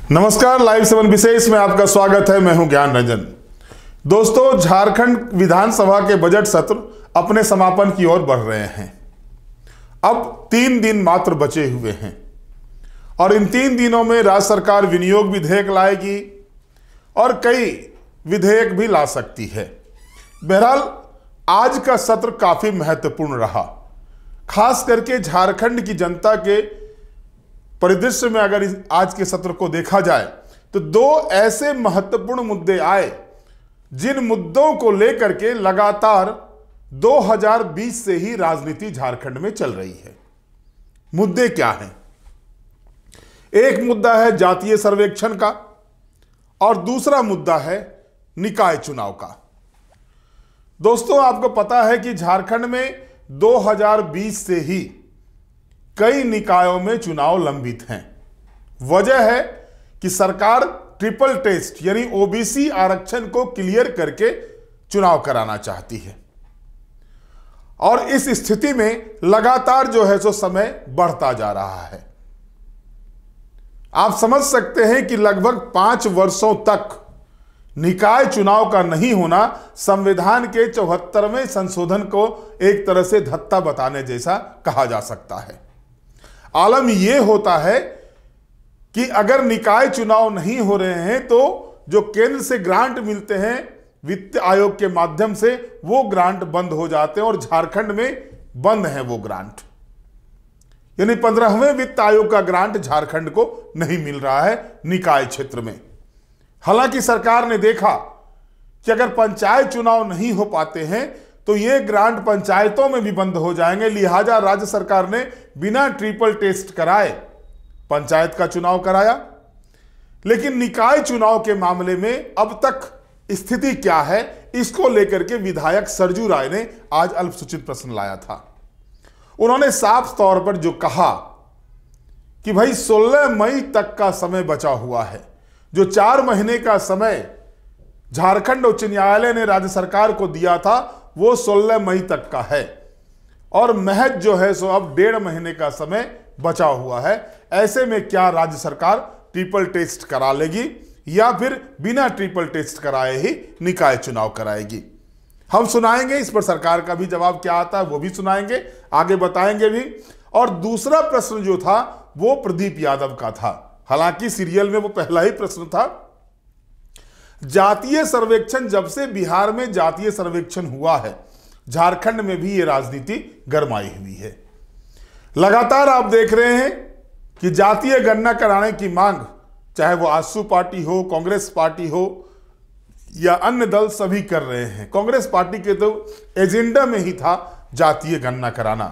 नमस्कार, लाइव 7 विशेष में आपका स्वागत है। मैं हूं ज्ञान रंजन। दोस्तों, झारखंड विधानसभा के बजट सत्र अपने समापन की ओर बढ़ रहे हैं। अब 3 दिन मात्र बचे हुए हैं और इन 3 दिनों में राज्य सरकार विनियोग विधेयक लाएगी और कई विधेयक भी ला सकती है। बहरहाल आज का सत्र काफी महत्वपूर्ण रहा, खास करके झारखंड की जनता के परिदृश्य में। अगर आज के सत्र को देखा जाए तो 2 ऐसे महत्वपूर्ण मुद्दे आए जिन मुद्दों को लेकर के लगातार 2020 से ही राजनीति झारखंड में चल रही है। मुद्दे क्या हैं? एक मुद्दा है जातीय सर्वेक्षण का और दूसरा मुद्दा है निकाय चुनाव का। दोस्तों, आपको पता है कि झारखंड में 2020 से ही कई निकायों में चुनाव लंबित हैं। वजह है कि सरकार ट्रिपल टेस्ट यानी ओबीसी आरक्षण को क्लियर करके चुनाव कराना चाहती है और इस स्थिति में लगातार जो है सो समय बढ़ता जा रहा है। आप समझ सकते हैं कि लगभग 5 वर्षों तक निकाय चुनाव का नहीं होना संविधान के 74वें संशोधन को एक तरह से धत्ता बताने जैसा कहा जा सकता है। आलम यह होता है कि अगर निकाय चुनाव नहीं हो रहे हैं तो जो केंद्र से ग्रांट मिलते हैं वित्त आयोग के माध्यम से, वो ग्रांट बंद हो जाते हैं और झारखंड में बंद है वो ग्रांट। यानी 15वें वित्त आयोग का ग्रांट झारखंड को नहीं मिल रहा है निकाय क्षेत्र में। हालांकि सरकार ने देखा कि अगर पंचायत चुनाव नहीं हो पाते हैं तो ये ग्रांट पंचायतों में भी बंद हो जाएंगे, लिहाजा राज्य सरकार ने बिना ट्रिपल टेस्ट कराए पंचायत का चुनाव कराया। लेकिन निकाय चुनाव के मामले में अब तक स्थिति क्या है, इसको लेकर के विधायक सरजू राय ने आज अल्पसूचित प्रश्न लाया था। उन्होंने साफ तौर पर जो कहा कि भाई 16 मई तक का समय बचा हुआ है। जो 4 महीने का समय झारखंड उच्च न्यायालय ने राज्य सरकार को दिया था वो 16 मई तक का है और महज जो है सो अब 1.5 महीने का समय बचा हुआ है। ऐसे में क्या राज्य सरकार ट्रिपल टेस्ट करा लेगी या फिर बिना ट्रिपल टेस्ट कराए ही निकाय चुनाव कराएगी? हम सुनाएंगे, इस पर सरकार का भी जवाब क्या आता है वो भी सुनाएंगे, आगे बताएंगे भी। और दूसरा प्रश्न जो था वो प्रदीप यादव का था। हालांकि सीरियल में वो पहला ही प्रश्न था। जातीय सर्वेक्षण, जब से बिहार में जातीय सर्वेक्षण हुआ है झारखंड में भी ये राजनीति गरमाई हुई है। लगातार आप देख रहे हैं कि जातीय गणना कराने की मांग, चाहे वो आजसू पार्टी हो, कांग्रेस पार्टी हो या अन्य दल, सभी कर रहे हैं। कांग्रेस पार्टी के तो एजेंडा में ही था जातीय गणना कराना।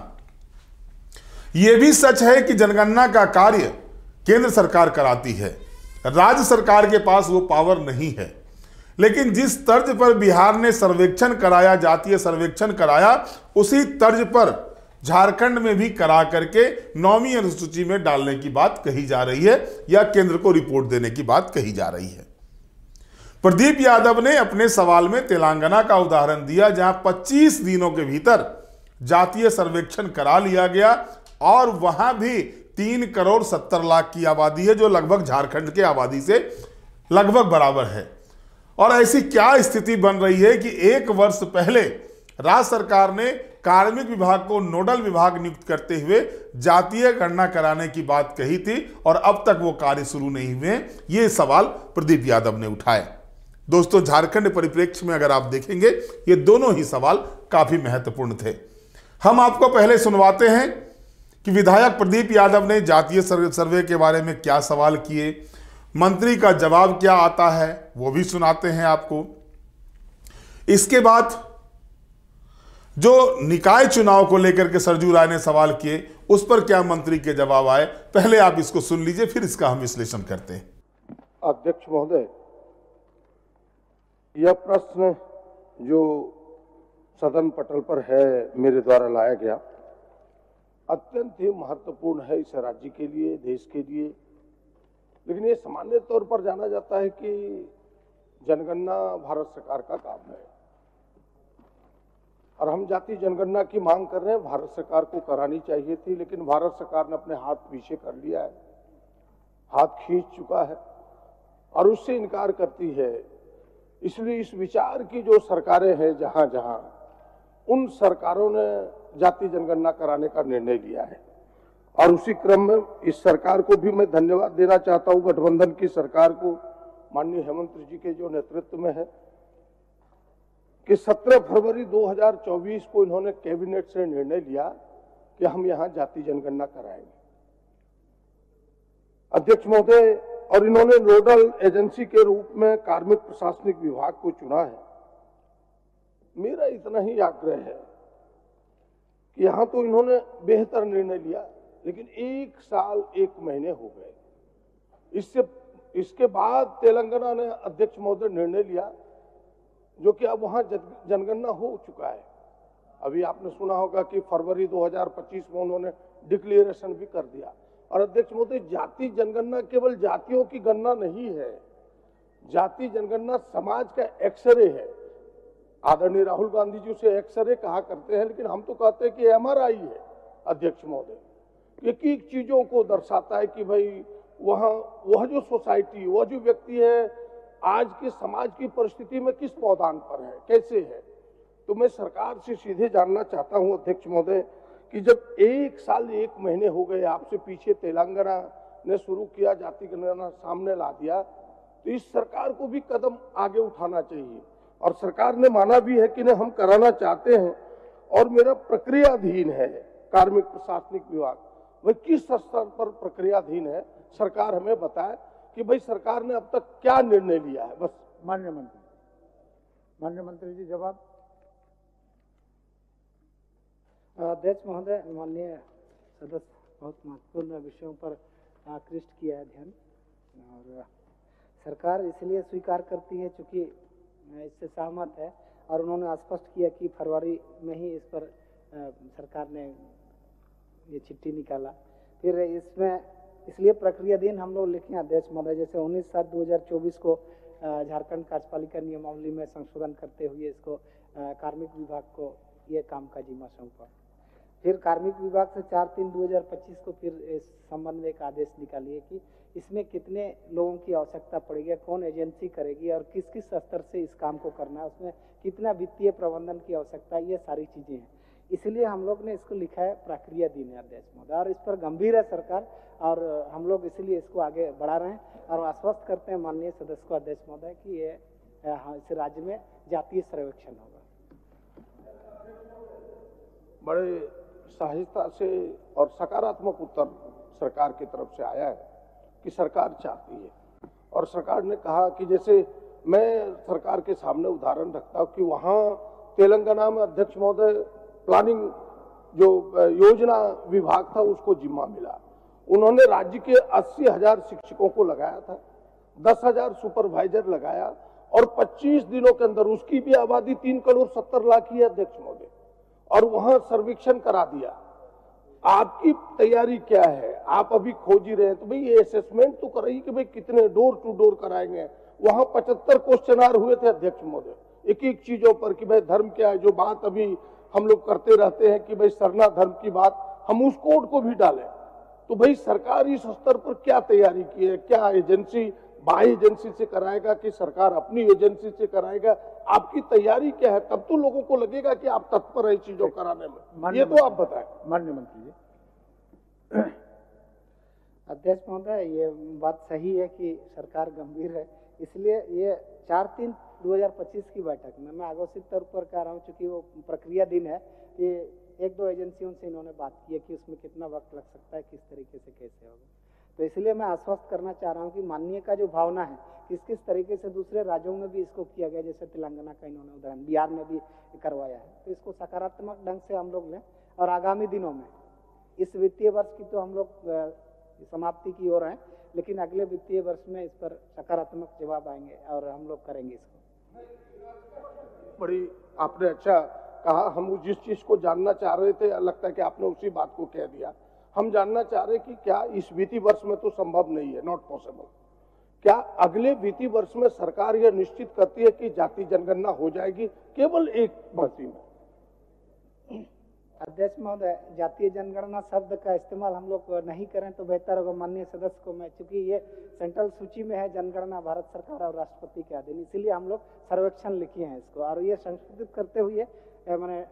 यह भी सच है कि जनगणना का कार्य केंद्र सरकार कराती है, राज्य सरकार के पास वो पावर नहीं है। लेकिन जिस तर्ज पर बिहार ने सर्वेक्षण कराया, जातीय सर्वेक्षण कराया, उसी तर्ज पर झारखंड में भी करा करके 9वीं अनुसूची में डालने की बात कही जा रही है या केंद्र को रिपोर्ट देने की बात कही जा रही है। प्रदीप यादव ने अपने सवाल में तेलंगाना का उदाहरण दिया, जहां 25 दिनों के भीतर जातीय सर्वेक्षण करा लिया गया और वहां भी 3 करोड़ 70 लाख की आबादी है, जो लगभग झारखंड की आबादी से लगभग बराबर है। और ऐसी क्या स्थिति बन रही है कि 1 वर्ष पहले राज्य सरकार ने कार्मिक विभाग को नोडल विभाग नियुक्त करते हुए जातीय गणना कराने की बात कही थी और अब तक वो कार्य शुरू नहीं हुए। ये सवाल प्रदीप यादव ने उठाए। दोस्तों, झारखंड परिप्रेक्ष्य में अगर आप देखेंगे ये दोनों ही सवाल काफी महत्वपूर्ण थे। हम आपको पहले सुनवाते हैं कि विधायक प्रदीप यादव ने जातीय सर्वे के बारे में क्या सवाल किए, मंत्री का जवाब क्या आता है वो भी सुनाते हैं आपको। इसके बाद जो निकाय चुनाव को लेकर के सरजू राय ने सवाल किए उस पर क्या मंत्री के जवाब आए, पहले आप इसको सुन लीजिए, फिर इसका हम विश्लेषण करते हैं। अध्यक्ष महोदय, यह प्रश्न जो सदन पटल पर है मेरे द्वारा लाया गया अत्यंत ही महत्वपूर्ण है इस राज्य के लिए, देश के लिए। लेकिन ये सामान्य तौर पर जाना जाता है कि जनगणना भारत सरकार का काम है और हम जातीय जनगणना की मांग कर रहे हैं। भारत सरकार को करानी चाहिए थी, लेकिन भारत सरकार ने अपने हाथ पीछे कर लिया है, हाथ खींच चुका है। और उससे इनकार करती है। इसलिए इस विचार की जो सरकारें हैं जहां जहां, उन सरकारों ने जाति जनगणना कराने का निर्णय लिया है। और उसी क्रम में इस सरकार को भी मैं धन्यवाद देना चाहता हूं, गठबंधन की सरकार को, माननीय हेमंत जी के जो नेतृत्व में है, कि 17 फरवरी 2024 को इन्होंने कैबिनेट से निर्णय लिया कि हम यहां जाति जनगणना कराएंगे। अध्यक्ष महोदय, और इन्होंने नोडल एजेंसी के रूप में कार्मिक प्रशासनिक विभाग को चुना है। मेरा इतना ही आग्रह है कि यहां तो इन्होंने बेहतर निर्णय लिया, लेकिन 1 साल 1 महीने हो गए। इसके बाद तेलंगाना ने, अध्यक्ष महोदय, निर्णय लिया जो कि अब वहां जनगणना हो चुका है। अभी आपने सुना होगा कि फरवरी 2025 में उन्होंने डिक्लेरेशन भी कर दिया। और अध्यक्ष महोदय, जाति जनगणना केवल जातियों की गणना नहीं है, जाति जनगणना समाज का एक्सरे है। आदरणीय राहुल गांधी जी उसे एक्सरे कहा करते हैं, लेकिन हम तो कहते हैं कि एमआरआई है। अध्यक्ष महोदय, एक एक चीजों को दर्शाता है कि भाई वहां वह जो सोसाइटी, वह जो व्यक्ति है आज के समाज की परिस्थिति में किस पौधान पर है, कैसे है। तो मैं सरकार से सीधे जानना चाहता हूं अध्यक्ष महोदय कि जब 1 साल 1 महीने हो गए आपसे पीछे तेलंगाना ने शुरू किया, जाति गणना सामने ला दिया, तो इस सरकार को भी कदम आगे उठाना चाहिए। और सरकार ने माना भी है कि नहीं, हम कराना चाहते हैं और मेरा प्रक्रियाधीन है कार्मिक प्रशासनिक विभाग। वह किस स्तर पर प्रक्रियाधीन है, सरकार हमें बताए कि भाई सरकार ने अब तक क्या निर्णय लिया है। बस। माननीय मंत्री जी जवाब। अध्यक्ष महोदय, माननीय सदस्य बहुत महत्वपूर्ण विषयों पर आकृष्ट किया है ध्यान। और सरकार इसलिए स्वीकार करती है चूंकि इससे सहमत है, और उन्होंने स्पष्ट किया कि फरवरी में ही इस पर सरकार ने ये चिट्ठी निकाला। फिर इसमें इसलिए प्रक्रियाधीन हम लोग लिखे अध्यक्ष महोदय, जैसे 19/7/2024 को झारखंड कार्यपालिका नियमावली में संशोधन करते हुए इसको कार्मिक विभाग को ये काम का जिम्मा सौंपा। फिर कार्मिक विभाग से 4/3/2025 को फिर इस संबंध में एक आदेश निकालिए कि इसमें कितने लोगों की आवश्यकता पड़ेगी, कौन एजेंसी करेगी और किस किस स्तर से इस काम को करना है, उसमें कितना वित्तीय प्रबंधन की आवश्यकता है, ये सारी चीजें हैं। इसलिए हम लोग ने इसको लिखा है प्रक्रियाधीन है अध्यक्ष महोदय, और इस पर गंभीर है सरकार, और हम लोग इसलिए इसको आगे बढ़ा रहे हैं और आश्वस्त करते हैं माननीय सदस्य को अध्यक्ष महोदय कि ये इस राज्य में जातीय सर्वेक्षण होगा। बड़े सहजता से और सकारात्मक उत्तर सरकार की तरफ से आया है कि सरकार चाहती है। और सरकार ने कहा कि जैसे मैं सरकार के सामने उदाहरण रखता हूँ कि वहाँ तेलंगाना में अध्यक्ष महोदय प्लानिंग जो योजना विभाग था उसको जिम्मा मिला। उन्होंने राज्य के 80,000 शिक्षकों को लगाया था, 10,000 सुपरवाइजर लगाया, और 25 दिनों के अंदर उसकी भी आबादी 3,70,00,000 की है अध्यक्ष महोदय, और वहां सर्वेक्षण करा दिया। आपकी तैयारी क्या है? आप अभी खोज ही रहे हैं, तो भाई ये असेसमेंट तो कराइए कि भाई कितने डोर टू डोर कराएंगे। वहां 75 क्वेश्चनार हुए थे अध्यक्ष महोदय, एक एक चीजों पर कि भाई धर्म क्या है, जो बात अभी हम लोग करते रहते हैं कि भाई सरना धर्म की बात, हम उस कोड को भी डालें। तो भाई सरकार इस स्तर पर क्या तैयारी की है? क्या एजेंसी बाई एजेंसी से कराएगा कि सरकार अपनी एजेंसी से कराएगा? आपकी तैयारी क्या है? तब तो लोगों को लगेगा कि आप तत्पर है चीजों कराने में। ये तो आप बताएं। माननीय मंत्री जी। अध्यक्ष महोदय, ये बात सही है कि सरकार गंभीर है, इसलिए ये 4/3/2025 की बैठक में मैं आघोषित तौर पर कह रहा हूँ, चूंकि वो प्रक्रियाधीन है कि 1-2 एजेंसियों से इन्होंने बात की है कि उसमें कितना वक्त लग सकता है, किस तरीके से कैसे होगा। तो इसलिए मैं आश्वस्त करना चाह रहा हूँ कि माननीय का जो भावना है किस किस तरीके से दूसरे राज्यों में भी इसको किया गया, जैसे तेलंगाना का इन्होंने उदाहरण, बिहार में भी करवाया है, तो इसको सकारात्मक ढंग से हम लोग लें। और आगामी दिनों में इस वित्तीय वर्ष की तो हम लोग समाप्ति की ओर हैं, लेकिन अगले वित्तीय वर्ष में इस पर सकारात्मक जवाब आएंगे और हम लोग करेंगे इसको। बड़ी आपने अच्छा कहा, हम जिस चीज को जानना चाह रहे थे लगता है कि आपने उसी बात को कह दिया। हम जानना चाह रहे कि क्या इस वित्तीय वर्ष में तो संभव नहीं है, नॉट पॉसिबल, क्या अगले वित्तीय वर्ष में सरकार यह निश्चित करती है कि जाति जनगणना हो जाएगी केवल एक भर्ती में? अध्यक्ष महोदय, जातीय जनगणना शब्द का इस्तेमाल हम लोग नहीं करें तो बेहतर होगा। माननीय सदस्य को मैं, चूंकि ये सेंट्रल सूची में है जनगणना भारत सरकार और राष्ट्रपति के अधीन, इसीलिए हम लोग सर्वेक्षण लिखे हैं इसको, और ये संशोधित करते हुए मैंने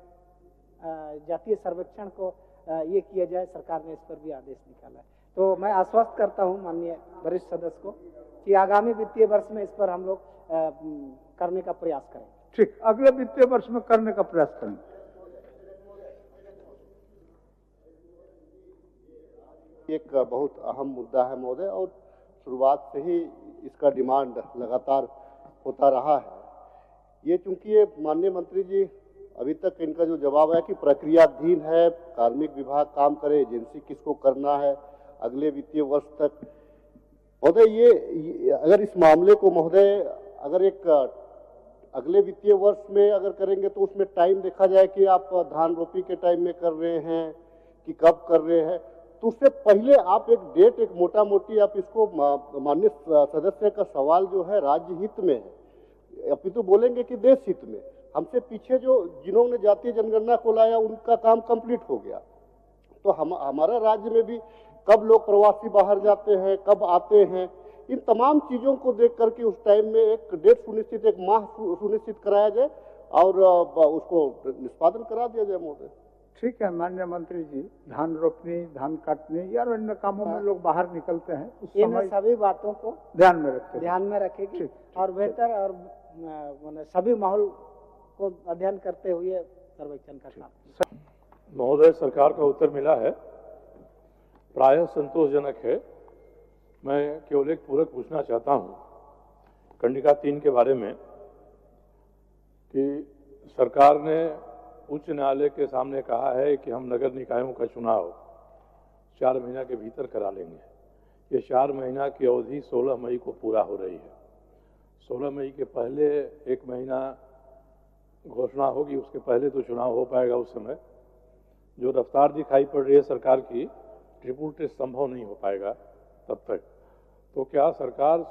जातीय सर्वेक्षण को ये किया जाए। सरकार ने इस पर भी आदेश निकाला है। तो मैं आश्वस्त करता हूँ माननीय वरिष्ठ सदस्य को कि आगामी वित्तीय वर्ष में इस पर हम लोग करने का प्रयास करें। ठीक, अगले वित्तीय वर्ष में करने का प्रयास करें। एक बहुत अहम मुद्दा है महोदय, और शुरुआत से ही इसका डिमांड लगातार होता रहा है। ये चूंकि ये माननीय मंत्री जी अभी तक इनका जो जवाब है कि प्रक्रियाधीन है, कार्मिक विभाग काम करे, एजेंसी किसको करना है अगले वित्तीय वर्ष तक। महोदय ये अगर इस मामले को महोदय अगर एक अगले वित्तीय वर्ष में अगर करेंगे तो उसमें टाइम देखा जाए कि आप धान रोपी के टाइम में कर रहे हैं कि कब कर रहे हैं, तो उससे पहले आप एक डेट, एक मोटा मोटी आप इसको, माननीय सदस्य का सवाल जो है राज्य हित में है, अभी तो बोलेंगे कि देश हित में। हमसे पीछे जो जिन्होंने जातीय जनगणना को लाया उनका काम कंप्लीट हो गया, तो हमारा राज्य में भी कब लोग प्रवासी बाहर जाते हैं, कब आते हैं, इन तमाम चीजों को देख करके उस टाइम में एक डेट सुनिश्चित, एक माह सुनिश्चित कराया जाए और उसको निष्पादन करा दिया जाए महोदय। ठीक है माननीय मंत्री जी, धान रोपनी, धान काटने या अन्य कामों में लोग बाहर निकलते हैं, उस समय सभी बातों को ध्यान में रखेगी और बेहतर और सभी माहौल को अध्ययन करते हुए सर्वेक्षण का काम। महोदय, सरकार का उत्तर मिला है, प्रायः संतोषजनक है। मैं केवल एक पूरक पूछना चाहता हूं कंडिका 3 के बारे में कि सरकार ने उच्च न्यायालय के सामने कहा है कि हम नगर निकायों का चुनाव 4 महीना के भीतर करा लेंगे। ये 4 महीना की अवधि 16 मई को पूरा हो रही है। 16 मई के पहले 1 महीना घोषणा होगी, उसके पहले तो चुनाव हो पाएगा। उस समय जो रफ्तार दिखाई पड़ रही है सरकार की, ट्रिपल टेस्ट संभव नहीं हो पाएगा तब तक। तो क्या सरकार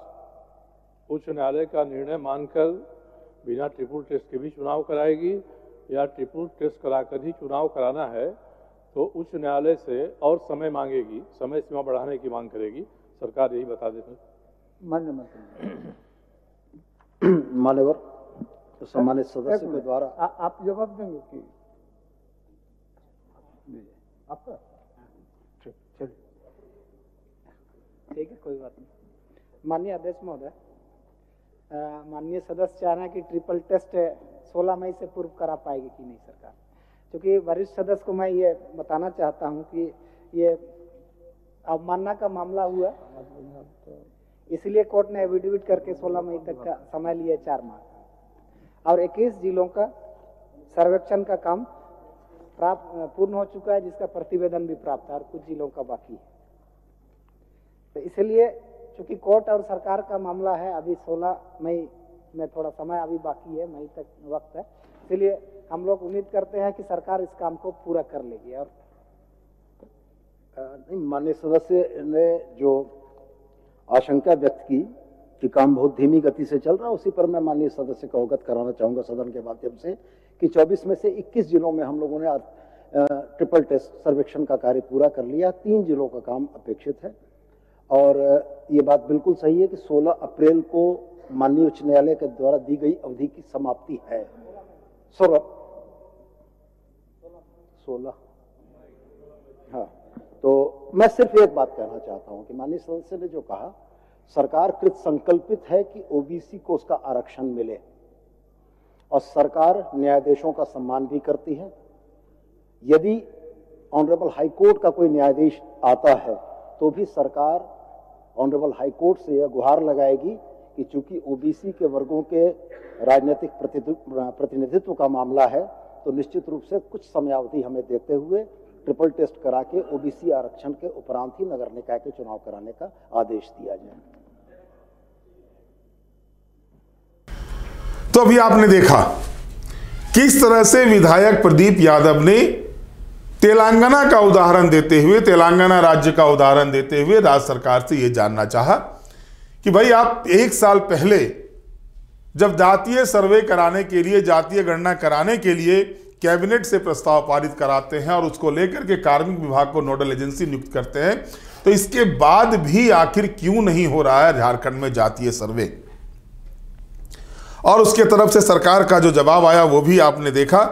उच्च न्यायालय का निर्णय मानकर बिना ट्रिपल टेस्ट के भी चुनाव कराएगी, या ट्रिपल टेस्ट कराकर ही चुनाव कराना है तो उच्च न्यायालय से और समय मांगेगी, समय सीमा बढ़ाने की मांग करेगी? सरकार यही बता देती। माननीय मंत्री, मान्यवर सम्मानित सदस्य के द्वारा आप जवाब देंगे कि आपका? ठीक, चलिए ठीक है, कोई बात नहीं। माननीय अध्यक्ष महोदय, माननीय सदस्य चाह रहे हैं कि ट्रिपल टेस्ट 16 मई से पूर्व करा पाएगी कि नहीं सरकार। क्योंकि वरिष्ठ सदस्य को मैं ये बताना चाहता हूं कि ये अवमानना का मामला हुआ, इसलिए कोर्ट ने एफिडेविट करके 16 मई तक का समय लिया, 4 माह, और 21 जिलों का सर्वेक्षण का काम पूर्ण हो चुका है, जिसका प्रतिवेदन भी प्राप्त है और कुछ जिलों का बाकी है। तो इसलिए चूंकि कोर्ट और सरकार का मामला है, अभी 16 मई में थोड़ा समय अभी बाकी है, मई तक वक्त है, इसलिए हम लोग उम्मीद करते हैं कि सरकार इस काम को पूरा कर लेगी। और माननीय सदस्य ने जो आशंका व्यक्त की कि काम बहुत धीमी गति से चल रहा है, उसी पर मैं माननीय सदस्य को अवगत कराना चाहूंगा सदन के माध्यम से कि 24 में से 21 जिलों में हम लोगों ने ट्रिपल टेस्ट सर्वेक्षण का कार्य पूरा कर लिया। 3 जिलों का काम अपेक्षित है, और ये बात बिल्कुल सही है कि 16 अप्रैल को माननीय उच्च न्यायालय के द्वारा दी गई अवधि की समाप्ति है। 16 हाँ, तो मैं सिर्फ एक बात कहना चाहता हूं कि माननीय सदस्य ने जो कहा, सरकार कृत संकल्पित है कि ओबीसी को उसका आरक्षण मिले, और सरकार न्यायाधीशों का सम्मान भी करती है। यदि ऑनरेबल हाई कोर्ट का कोई न्यायाधीश आता है तो भी सरकार ऑनरेबल हाई कोर्ट से यह गुहार लगाएगी कि चूंकि ओबीसी के वर्गों के राजनीतिक प्रतिनिधित्व का मामला है, तो निश्चित रूप से कुछ समयावधि हमें देते हुए ट्रिपल टेस्ट करा के ओबीसी आरक्षण के उपरांत ही नगर निकाय के चुनाव कराने का आदेश दिया जाए। तो अभी आपने देखा किस तरह से विधायक प्रदीप यादव ने तेलंगाना का उदाहरण देते हुए, तेलंगाना राज्य का उदाहरण देते हुए राज्य सरकार से यह जानना चाहा कि भाई आप 1 साल पहले जब जातीय सर्वे कराने के लिए, जातीय गणना कराने के लिए कैबिनेट से प्रस्ताव पारित कराते हैं और उसको लेकर के कार्मिक विभाग को नोडल एजेंसी नियुक्त करते हैं, तो इसके बाद भी आखिर क्यों नहीं हो रहा है झारखंड में जातीय सर्वे? और उसके तरफ से सरकार का जो जवाब आया वो भी आपने देखा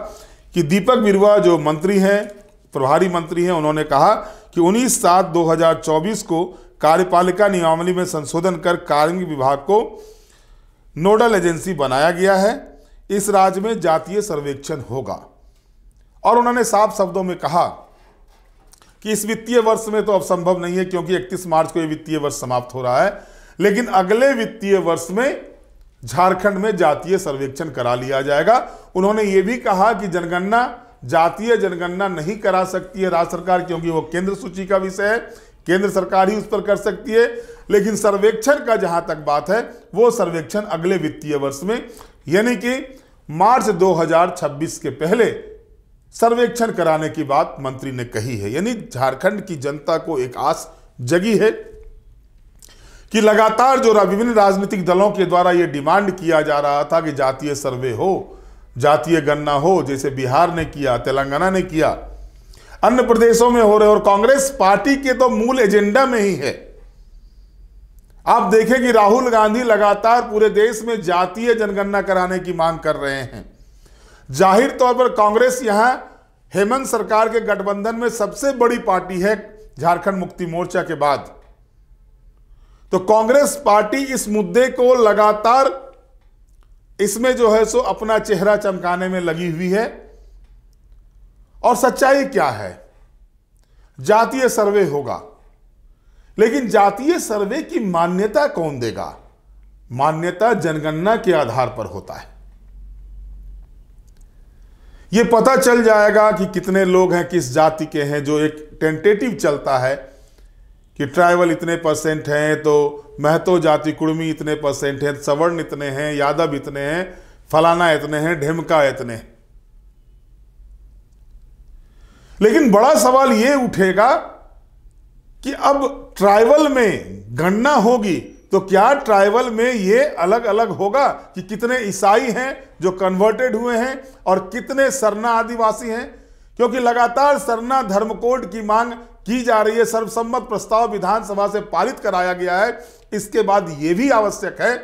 कि दीपक बिरुआ जो मंत्री हैं, प्रभारी मंत्री हैं, उन्होंने कहा कि 19/7/2024 को कार्यपालिका नियमावली में संशोधन कर कार्मिक विभाग को नोडल एजेंसी बनाया गया है। इस राज्य में जातीय सर्वेक्षण होगा। और उन्होंने साफ शब्दों में कहा कि इस वित्तीय वर्ष में तो अब संभव नहीं है क्योंकि 31 मार्च को यह वित्तीय वर्ष समाप्त हो रहा है, लेकिन अगले वित्तीय वर्ष में झारखंड में जातीय सर्वेक्षण करा लिया जाएगा। उन्होंने ये भी कहा कि जनगणना, जातीय जनगणना नहीं करा सकती है राज्य सरकार क्योंकि वो केंद्र सूची का विषय है, केंद्र सरकार ही उस पर कर सकती है, लेकिन सर्वेक्षण का जहां तक बात है वो सर्वेक्षण अगले वित्तीय वर्ष में यानी कि मार्च 2026 के पहले सर्वेक्षण कराने की बात मंत्री ने कही है। यानी झारखंड की जनता को एक आस जगी है कि लगातार जो विभिन्न राजनीतिक दलों के द्वारा यह डिमांड किया जा रहा था कि जातीय सर्वे हो, जातीय गणना हो, जैसे बिहार ने किया, तेलंगाना ने किया, अन्य प्रदेशों में हो रहे, और कांग्रेस पार्टी के तो मूल एजेंडा में ही है। आप देखें कि राहुल गांधी लगातार पूरे देश में जातीय जनगणना कराने की मांग कर रहे हैं। जाहिर तौर पर कांग्रेस यहां हेमंत सरकार के गठबंधन में सबसे बड़ी पार्टी है झारखंड मुक्ति मोर्चा के बाद, तो कांग्रेस पार्टी इस मुद्दे को लगातार इसमें जो है सो अपना चेहरा चमकाने में लगी हुई है। और सच्चाई क्या है? जातीय सर्वे होगा, लेकिन जातीय सर्वे की मान्यता कौन देगा? मान्यता जनगणना के आधार पर होता है। यह पता चल जाएगा कि कितने लोग हैं, किस जाति के हैं, जो एक टेंटेटिव चलता है कि ट्राइबल इतने % हैं, तो महतो जाति कुर्मी इतने % हैं, सवर्ण इतने हैं, यादव इतने हैं, फलाना इतने हैं, ढेमका इतने हैं। लेकिन बड़ा सवाल यह उठेगा कि अब ट्राइबल में गणना होगी तो क्या ट्राइबल में यह अलग अलग होगा कि कितने ईसाई हैं जो कन्वर्टेड हुए हैं और कितने सरना आदिवासी हैं? क्योंकि लगातार सरना धर्म कोड की मांग की जा रही है, सर्वसम्मत प्रस्ताव विधानसभा से पारित कराया गया है। इसके बाद यह भी आवश्यक है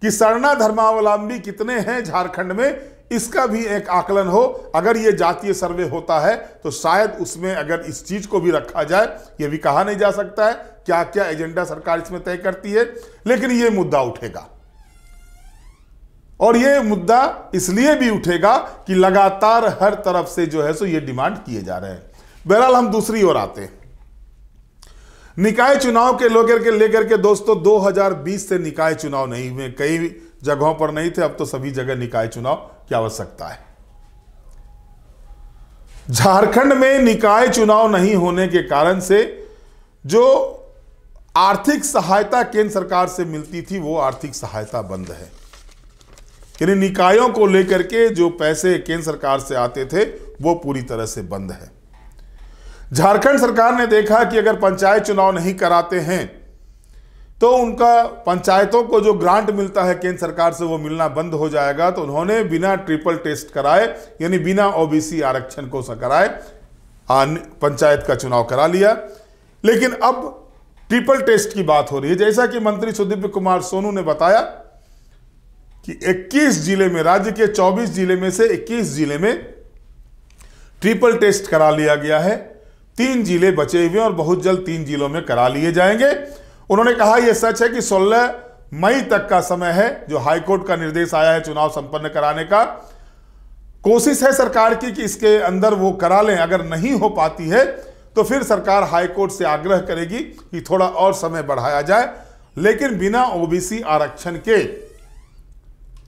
कि सरना धर्मावलंबी कितने हैं झारखंड में, इसका भी एक आकलन हो। अगर यह जातीय सर्वे होता है तो शायद उसमें अगर इस चीज को भी रखा जाए, यह भी कहा नहीं जा सकता है क्या क्या एजेंडा सरकार इसमें तय करती है, लेकिन यह मुद्दा उठेगा। और यह मुद्दा इसलिए भी उठेगा कि लगातार हर तरफ से जो है सो ये डिमांड किए जा रहे हैं। बहरहाल हम दूसरी ओर आते हैं। निकाय चुनाव के लेकर के दोस्तों 2020 से निकाय चुनाव नहीं हुए, कई जगहों पर नहीं थे, अब तो सभी जगह निकाय चुनाव की आवश्यकता है। झारखंड में निकाय चुनाव नहीं होने के कारण से जो आर्थिक सहायता केंद्र सरकार से मिलती थी वो आर्थिक सहायता बंद है। यानी निकायों को लेकर के जो पैसे केंद्र सरकार से आते थे वो पूरी तरह से बंद है। झारखंड सरकार ने देखा कि अगर पंचायत चुनाव नहीं कराते हैं तो उनका पंचायतों को जो ग्रांट मिलता है केंद्र सरकार से वो मिलना बंद हो जाएगा, तो उन्होंने बिना ट्रिपल टेस्ट कराए यानी बिना ओबीसी आरक्षण को कराए पंचायत का चुनाव करा लिया। लेकिन अब ट्रिपल टेस्ट की बात हो रही है। जैसा कि मंत्री सुदीप्त कुमार सोनू ने बताया कि 21 जिले में, राज्य के 24 जिले में से 21 जिले में ट्रिपल टेस्ट करा लिया गया है। 3 जिले बचे हुए और बहुत जल्द 3 जिलों में करा लिए जाएंगे। उन्होंने कहा यह सच है कि 16 मई तक का समय है जो हाईकोर्ट का निर्देश आया है चुनाव संपन्न कराने का। कोशिश है सरकार की कि इसके अंदर वो करा लें। अगर नहीं हो पाती है तो फिर सरकार हाईकोर्ट से आग्रह करेगी कि थोड़ा और समय बढ़ाया जाए, लेकिन बिना ओबीसी आरक्षण के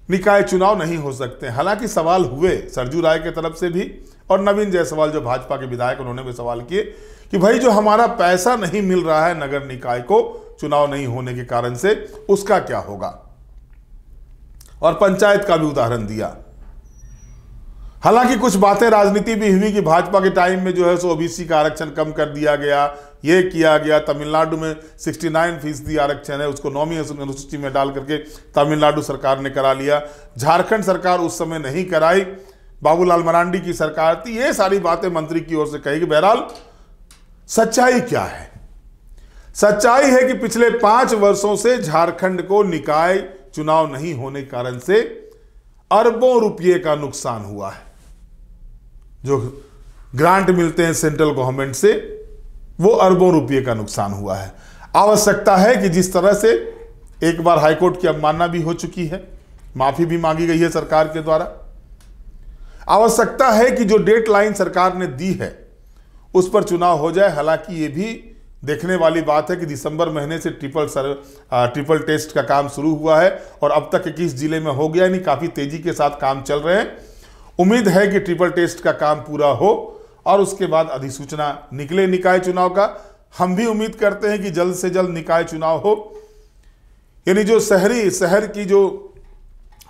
निकाय चुनाव नहीं हो सकते। हालांकि सवाल हुए सरजू राय के तरफ से भी और नवीन जायसवाल जो भाजपा के विधायक, उन्होंने भी सवाल किए कि भाई जो हमारा पैसा नहीं मिल रहा है नगर निकाय को चुनाव नहीं होने के कारण से, उसका क्या होगा। और पंचायत का भी उदाहरण दिया। हालांकि कुछ बातें राजनीति भी हुई कि भाजपा के टाइम में जो है सो ओबीसी का आरक्षण कम कर दिया गया, ये किया गया। तमिलनाडु में 69% आरक्षण है, उसको 9वीं अनुसूची में डाल करके तमिलनाडु सरकार ने करा लिया। झारखंड सरकार उस समय नहीं कराई, बाबूलाल मरांडी की सरकार थी, ये सारी बातें मंत्री की ओर से कही। बहरहाल सच्चाई क्या है? सच्चाई है कि पिछले 5 वर्षों से झारखंड को निकाय चुनाव नहीं होने के कारण से अरबों रुपये का नुकसान हुआ है। जो ग्रांट मिलते हैं सेंट्रल गवर्नमेंट से, वो अरबों रुपये का नुकसान हुआ है। आवश्यकता है कि जिस तरह से एक बार हाईकोर्ट की अवमानना भी हो चुकी है, माफी भी मांगी गई है सरकार के द्वारा, आवश्यकता है कि जो डेडलाइन सरकार ने दी है उस पर चुनाव हो जाए। हालांकि ये भी देखने वाली बात है कि दिसंबर महीने से ट्रिपल टेस्ट का काम शुरू हुआ है और अब तक 21 जिले में हो गया, यानी काफ़ी तेजी के साथ काम चल रहे हैं। उम्मीद है कि ट्रिपल टेस्ट का काम पूरा हो और उसके बाद अधिसूचना निकले निकाय चुनाव का। हम भी उम्मीद करते हैं कि जल्द से जल्द निकाय चुनाव हो, यानी जो शहर की जो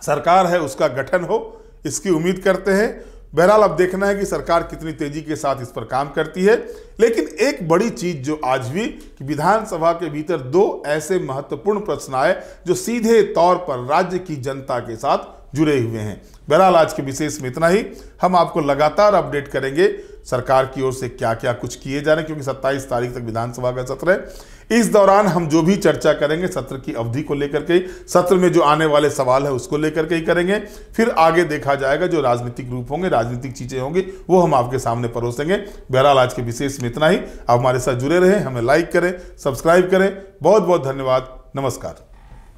सरकार है उसका गठन हो, इसकी उम्मीद करते हैं। बहरहाल अब देखना है कि सरकार कितनी तेजी के साथ इस पर काम करती है। लेकिन एक बड़ी चीज जो आज भी कि विधानसभा के भीतर 2 ऐसे महत्वपूर्ण प्रश्न आए जो सीधे तौर पर राज्य की जनता के साथ जुड़े हुए हैं। बहरहाल आज के विशेष में इतना ही। हम आपको लगातार अपडेट करेंगे सरकार की ओर से क्या क्या कुछ किए जा रहे हैं, क्योंकि 27 तारीख तक विधानसभा का सत्र है। इस दौरान हम जो भी चर्चा करेंगे सत्र की अवधि को लेकर के, सत्र में जो आने वाले सवाल है उसको लेकर के ही करेंगे। फिर आगे देखा जाएगा, जो राजनीतिक रूप होंगे, राजनीतिक चीजें होंगी, वो हम आपके सामने परोसेंगे। बहरहाल आज के विशेष में इतना ही। आप हमारे साथ जुड़े रहें, हमें लाइक करें, सब्सक्राइब करें। बहुत बहुत धन्यवाद। नमस्कार।